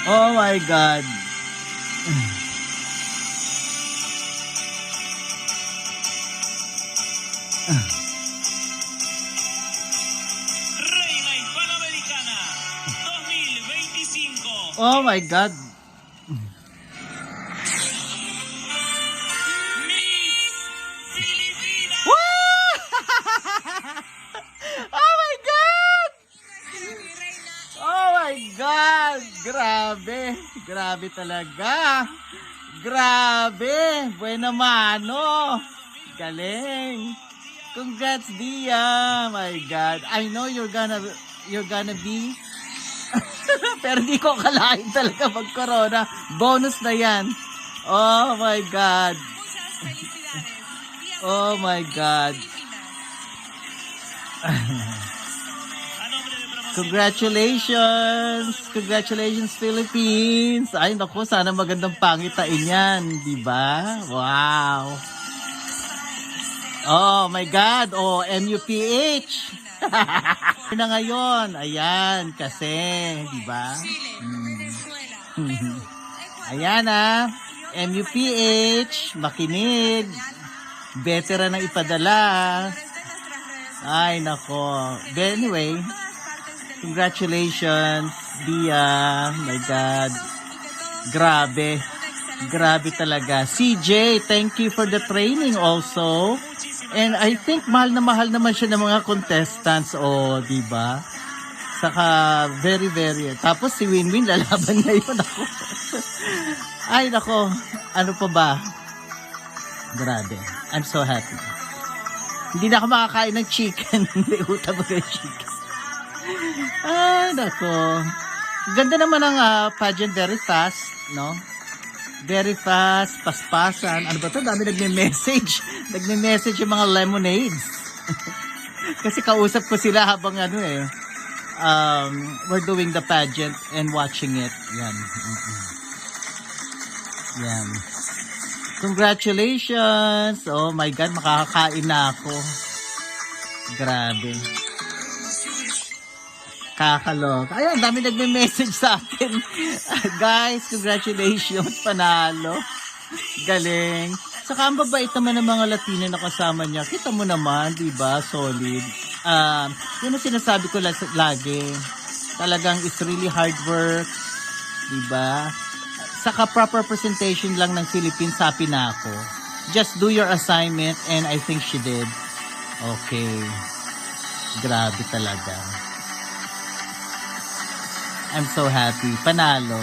Oh my God. Reina Hispanoamericana 2025. Oh my God. Miss Filipinas. Woo! Oh my God! Oh my God! Grabe. Grabe talaga. Grabe. Buena mano. Galing. Congrats, Dia. My God. I know you're gonna be pero di ko kalain talaga mag-corona. Bonus na yan. Oh my God. Oh my God. Congratulations! Congratulations, Philippines! Ay, naku, sana magandang pangitain yan, di ba? Wow! Oh my God! Oh, MUPH! na ngayon, ayan, kasi, di ba? Ayan MUPH, makinig, veteran ang ipadala. Ay, nako. But anyway, congratulations, Dia. My God. Grabe. Grabe talaga. CJ, thank you for the training also. And I think mahal naman siya ng mga contestants. Oh, di ba? Saka very, very. Tapos si Winwin, lalaban ngayon ako. Ay, nako. Ano pa ba? Grabe. I'm so happy. Hindi na ako makakain ng chicken. Hindi utak mag chicken. Ay, nako. Ganda naman ang pageant, very fast, no? Very fast, paspasan. Ano ba ito? Dami nagme-message. Nagme-message yung mga lemonades. Kasi kausap ko sila habang we're doing the pageant and watching it. Yan. Yan. Congratulations! Oh my God, makakakain na ako. Grabe. Kakaloka. Ayun, dami nagme-message sa akin. Guys, congratulations, panalo. Galing. Saka ang babait naman ng mga Latino na kasama niya. Kita mo naman, di ba? Solid. Yun ang sinasabi ko lagi. Talagang it's really hard work. Di ba? Saka proper presentation lang ng Philippines, happy na ako. Just do your assignment and I think she did. Okay. Grabe talaga. I'm so happy. Panalo.